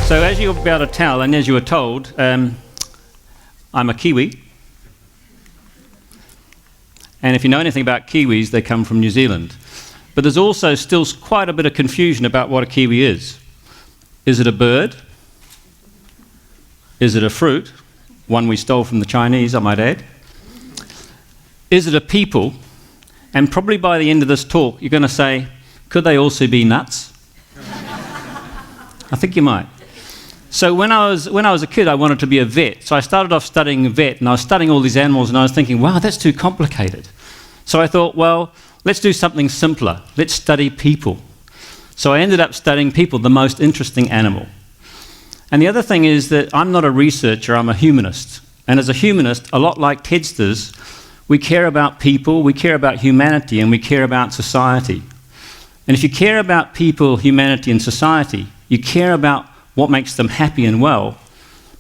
So as you'll be able to tell, and as you were told, I'm a Kiwi. And if you know anything about Kiwis, they come from New Zealand. But there's also still quite a bit of confusion about what a Kiwi is. Is it a bird? Is it a fruit? One we stole from the Chinese, I might add. Is it a people? And probably by the end of this talk, you're going to say, could they also be nuts? I think you might. So when I was a kid, I wanted to be a vet. So I started off studying vet, and I was studying all these animals, and I was thinking, wow, that's too complicated. So I thought, well, let's do something simpler. Let's study people. So I ended up studying people, the most interesting animal. And the other thing is that I'm not a researcher, I'm a humanist. And as a humanist, a lot like TEDsters, we care about people, we care about humanity, and we care about society. And if you care about people, humanity, and society, you care about what makes them happy and well,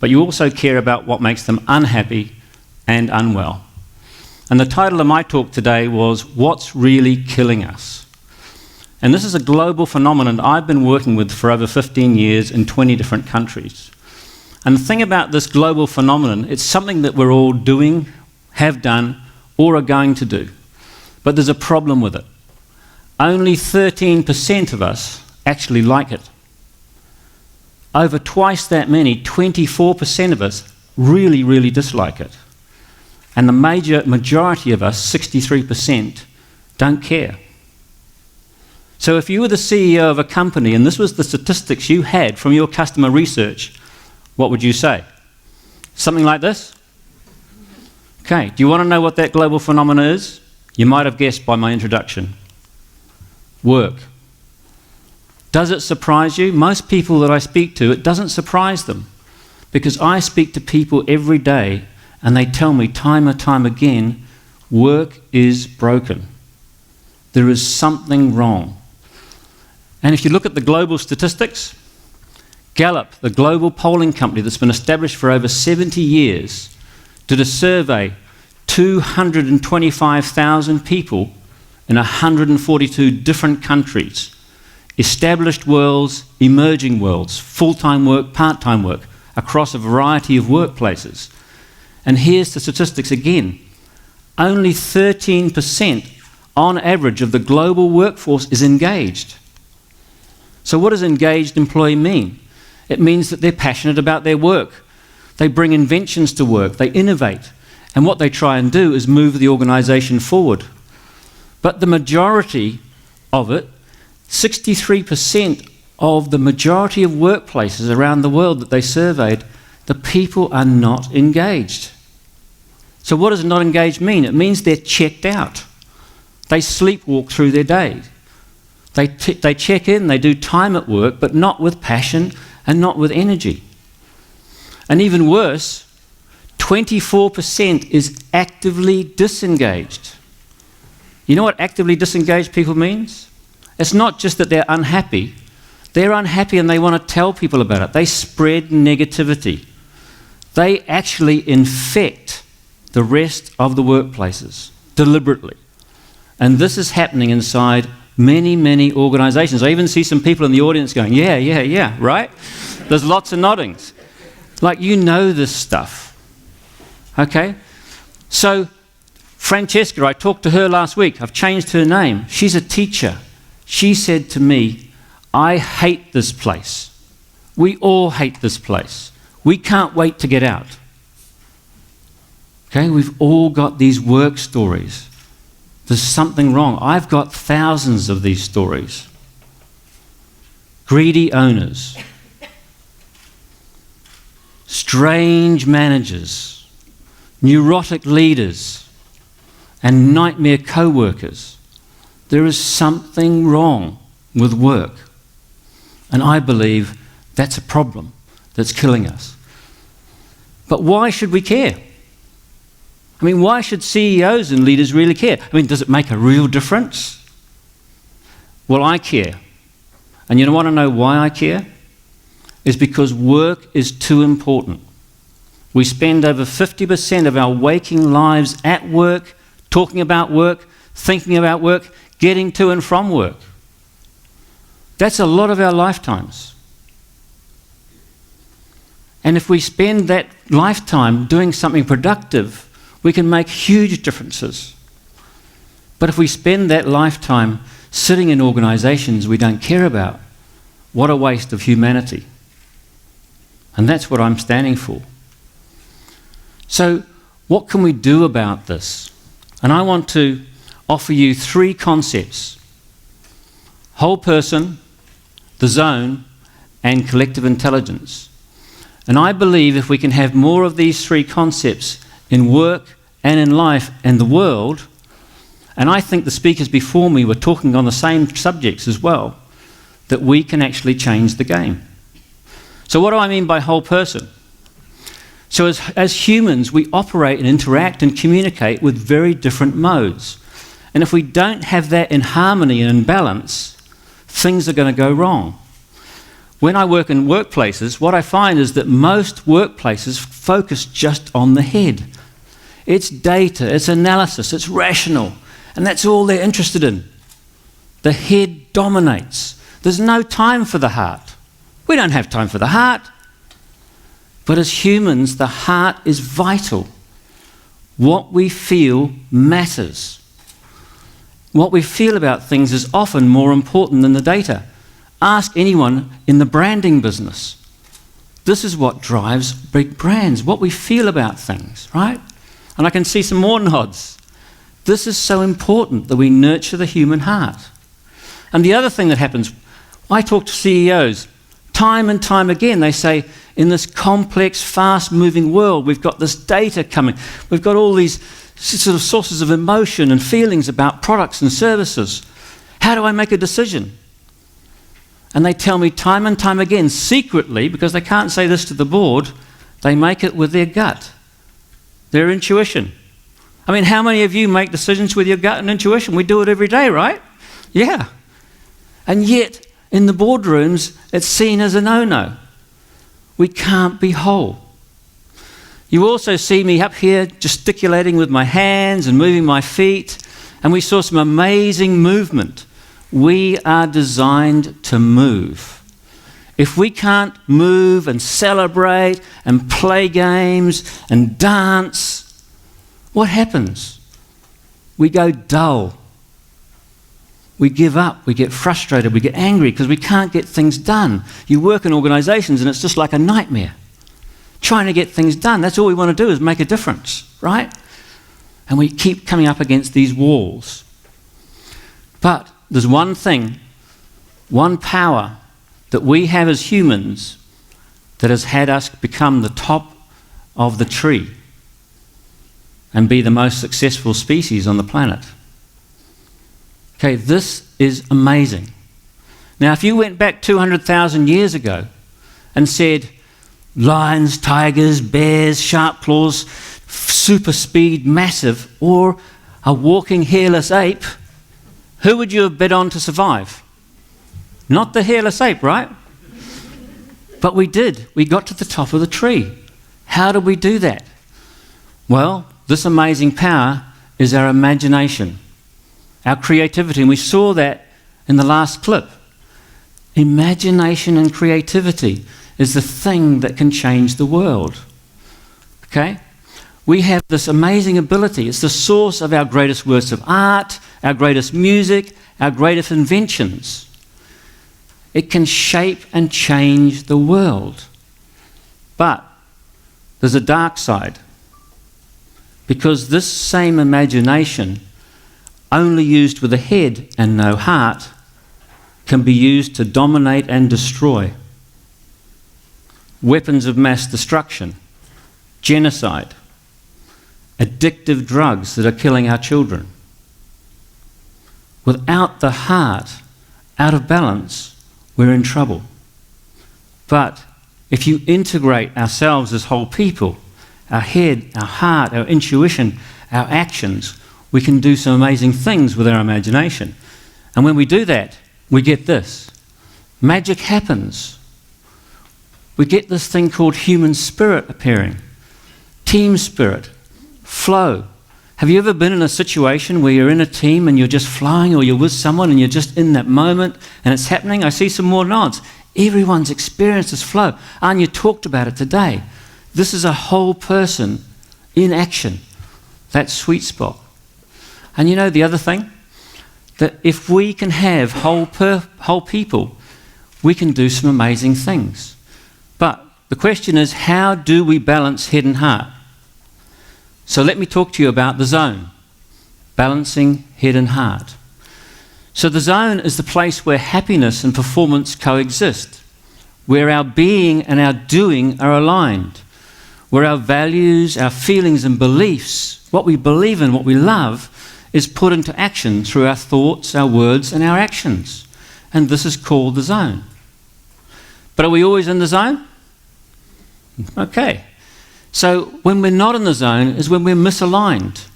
but you also care about what makes them unhappy and unwell. And the title of my talk today was, What's Really Killing Us? And this is a global phenomenon I've been working with for over 15 years in 20 different countries. And the thing about this global phenomenon, it's something that we're all doing, have done, or are going to do. But there's a problem with it. Only 13% of us actually like it. Over twice that many, 24% of us, really, really dislike it. And the majority of us, 63%, don't care. So if you were the CEO of a company and this was the statistics you had from your customer research, what would you say? Something like this? Okay, do you want to know what that global phenomenon is? You might have guessed by my introduction. Work. Does it surprise you? Most people that I speak to, it doesn't surprise them, because I speak to people every day and they tell me time and time again, work is broken. There is something wrong. And if you look at the global statistics, Gallup, the global polling company that's been established for over 70 years, did a survey, 225,000 people in 142 different countries. Established worlds, emerging worlds, full-time work, part-time work, across a variety of workplaces. And here's the statistics again. Only 13% on average of the global workforce is engaged. So what does engaged employee mean? It means that they're passionate about their work. They bring inventions to work, they innovate, and what they try and do is move the organisation forward. But the majority of it, 63% of the majority of workplaces around the world that they surveyed, the people are not engaged. So what does not engaged mean? It means they're checked out. They sleepwalk through their day. They check in, they do time at work, but not with passion and not with energy. And even worse, 24% is actively disengaged. You know what actively disengaged people means? It's not just that they're unhappy and they want to tell people about it. They spread negativity. They actually infect the rest of the workplaces deliberately. And this is happening inside many, many organizations. I even see some people in the audience going, yeah, right? There's lots of noddings. Like, you know this stuff. Okay? So, Francesca, I talked to her last week. I've changed her name. She's a teacher. She said to me, I hate this place. We all hate this place. We can't wait to get out. Okay, we've all got these work stories. There's something wrong. I've got thousands of these stories. Greedy owners, strange managers, neurotic leaders, and nightmare co-workers. There is something wrong with work. And I believe that's a problem that's killing us. But why should we care? I mean, why should CEOs and leaders really care? I mean, does it make a real difference? Well, I care. And you want to know why I care? It's because work is too important. We spend over 50% of our waking lives at work, talking about work, thinking about work, getting to and from work. That's a lot of our lifetimes. And if we spend that lifetime doing something productive, we can make huge differences. But if we spend that lifetime sitting in organisations we don't care about, what a waste of humanity. And that's what I'm standing for. So what can we do about this? And I want to offer you 3 concepts: whole person, the zone, and collective intelligence. And I believe if we can have more of these 3 concepts in work and in life and the world, and I think the speakers before me were talking on the same subjects as well, that we can actually change the game. So what do I mean by whole person? So as humans, we operate and interact and communicate with very different modes. And if we don't have that in harmony and in balance, things are going to go wrong. When I work in workplaces, what I find is that most workplaces focus just on the head. It's data, it's analysis, it's rational, and that's all they're interested in. The head dominates. There's no time for the heart. We don't have time for the heart. But as humans, the heart is vital. What we feel matters. What we feel about things is often more important than the data. Ask anyone in the branding business. This is what drives big brands, what we feel about things, right? And I can see some more nods. This is so important that we nurture the human heart. And the other thing that happens, I talk to CEOs time and time again. They say, in this complex, fast-moving world, we've got this data coming. We've got all these sort of sources of emotion and feelings about products and services. How do I make a decision? And they tell me time and time again, secretly, because they can't say this to the board, they make it with their gut, their intuition. I mean, how many of you make decisions with your gut and intuition? We do it every day, right? Yeah. And yet, in the boardrooms, it's seen as a no-no. We can't be whole. You also see me up here gesticulating with my hands and moving my feet, and we saw some amazing movement. We are designed to move. If we can't move and celebrate and play games and dance, what happens? We go dull. We give up, we get frustrated, we get angry because we can't get things done. You work in organisations and it's just like a nightmare. Trying to get things done, that's all we want to do is make a difference, right? And we keep coming up against these walls. But there's one thing, one power that we have as humans that has had us become the top of the tree and be the most successful species on the planet. Okay, this is amazing. Now, if you went back 200,000 years ago and said, lions, tigers, bears, sharp claws, super speed, massive, or a walking hairless ape, who would you have bet on to survive? Not the hairless ape, right? But we did. We got to the top of the tree. How did we do that? Well, this amazing power is our imagination. Our creativity, and we saw that in the last clip. Imagination and creativity is the thing that can change the world. Okay? We have this amazing ability. It's the source of our greatest works of art, our greatest music, our greatest inventions. It can shape and change the world. But there's a dark side. Because this same imagination, only used with a head and no heart, can be used to dominate and destroy. Weapons of mass destruction, genocide, addictive drugs that are killing our children. Without the heart out of balance, we're in trouble. But if you integrate ourselves as whole people, our head, our heart, our intuition, our actions, we can do some amazing things with our imagination. And when we do that, we get this. Magic happens. We get this thing called human spirit appearing. Team spirit. Flow. Have you ever been in a situation where you're in a team and you're just flying, or you're with someone and you're just in that moment and it's happening? I see some more nods. Everyone's experienced this flow. Anya talked about it today. This is a whole person in action. That sweet spot. And you know the other thing? That if we can have whole people, we can do some amazing things. But the question is, how do we balance head and heart? So let me talk to you about the zone. Balancing head and heart. So the zone is the place where happiness and performance coexist, where our being and our doing are aligned, where our values, our feelings and beliefs, what we believe in, what we love, is put into action through our thoughts, our words and our actions. And this is called the zone. But are we always in the zone? Okay. So when we're not in the zone is when we're misaligned.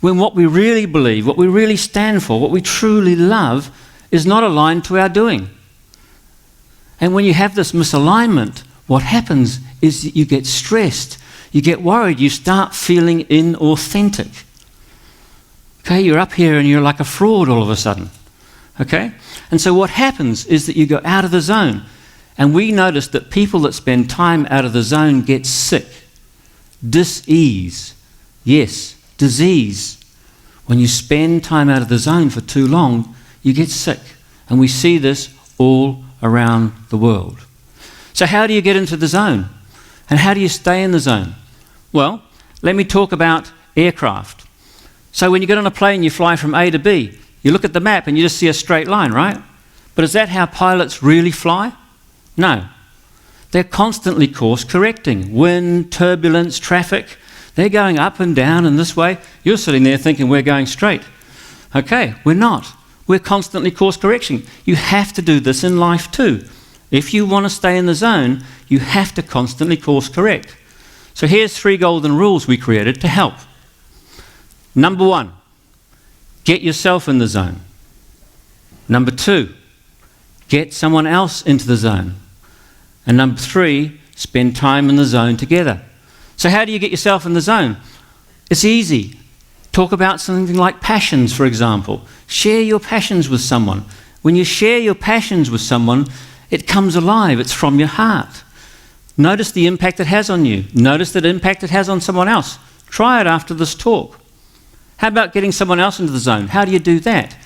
When what we really believe, what we really stand for, what we truly love is not aligned to our doing. And when you have this misalignment, what happens is that you get stressed, you get worried, you start feeling inauthentic. Okay, you're up here and you're like a fraud all of a sudden. Okay? And so what happens is that you go out of the zone. And we notice that people that spend time out of the zone get sick. Dis-ease. Yes, disease. When you spend time out of the zone for too long, you get sick. And we see this all around the world. So how do you get into the zone? And how do you stay in the zone? Well, let me talk about aircraft. So when you get on a plane, you fly from A to B. You look at the map and you just see a straight line, right? But is that how pilots really fly? No. They're constantly course correcting. Wind, turbulence, traffic. They're going up and down and this way. You're sitting there thinking we're going straight. Okay, we're not. We're constantly course correcting. You have to do this in life too. If you want to stay in the zone, you have to constantly course correct. So here's 3 golden rules we created to help. Number 1, get yourself in the zone. Number 2, get someone else into the zone. And number 3, spend time in the zone together. So how do you get yourself in the zone? It's easy. Talk about something like passions, for example. Share your passions with someone. When you share your passions with someone, it comes alive. It's from your heart. Notice the impact it has on you. Notice the impact it has on someone else. Try it after this talk. How about getting someone else into the zone? How do you do that?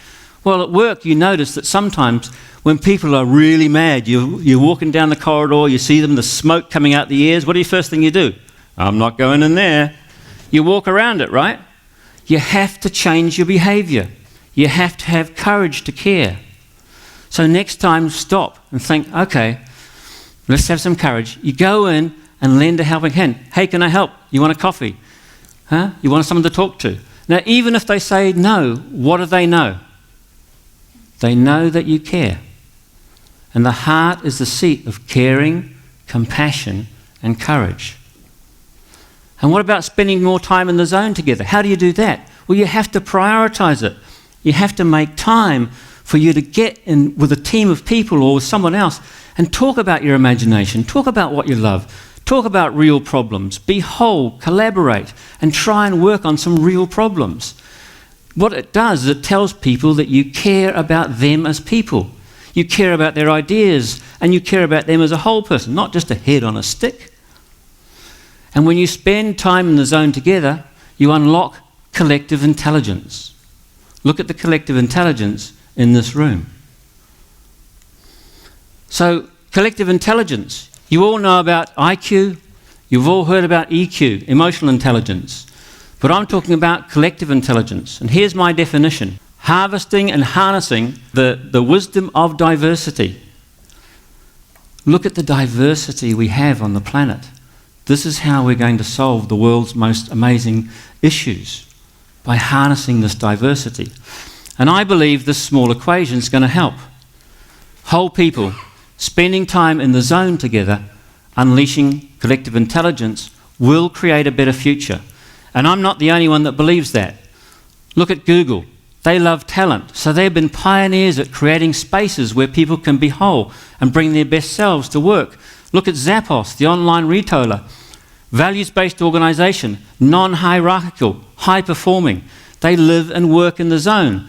Well, at work, you notice that sometimes when people are really mad, you're walking down the corridor, you see them, the smoke coming out the ears. What do you first thing you do? I'm not going in there. You walk around it, right? You have to change your behavior. You have to have courage to care. So next time, stop and think, okay, let's have some courage. You go in and lend a helping hand. Hey, can I help? You want a coffee? Huh? You want someone to talk to? Now, even if they say no, what do they know? They know that you care. And the heart is the seat of caring, compassion, and courage. And what about spending more time in the zone together? How do you do that? Well, you have to prioritize it. You have to make time for you to get in with a team of people or with someone else and talk about your imagination, talk about what you love, talk about real problems, be whole, collaborate, and try and work on some real problems. What it does is it tells people that you care about them as people. You care about their ideas and you care about them as a whole person, not just a head on a stick. And when you spend time in the zone together, you unlock collective intelligence. Look at the collective intelligence in this room. So, collective intelligence. You all know about IQ. You've all heard about EQ, emotional intelligence. But I'm talking about collective intelligence. And here's my definition. Harvesting and harnessing the wisdom of diversity. Look at the diversity we have on the planet. This is how we're going to solve the world's most amazing issues, by harnessing this diversity. And I believe this small equation is going to help. Whole people spending time in the zone together, unleashing collective intelligence, will create a better future. And I'm not the only one that believes that. Look at Google. They love talent, so they've been pioneers at creating spaces where people can be whole and bring their best selves to work. Look at Zappos, the online retailer. Values-based organisation, non-hierarchical, high-performing. They live and work in the zone.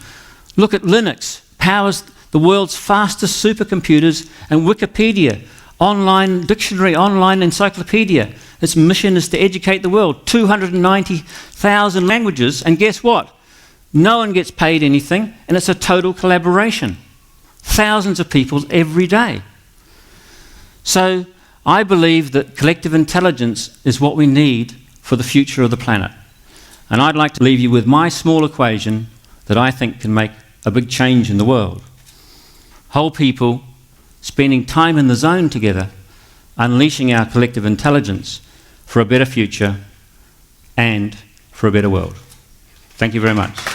Look at Linux, powers the world's fastest supercomputers, and Wikipedia, online dictionary, online encyclopedia. Its mission is to educate the world. 290,000 languages, and guess what? No one gets paid anything, and it's a total collaboration. Thousands of people every day. So I believe that collective intelligence is what we need for the future of the planet. And I'd like to leave you with my small equation that I think can make a big change in the world. Whole people spending time in the zone together, unleashing our collective intelligence for a better future and for a better world. Thank you very much.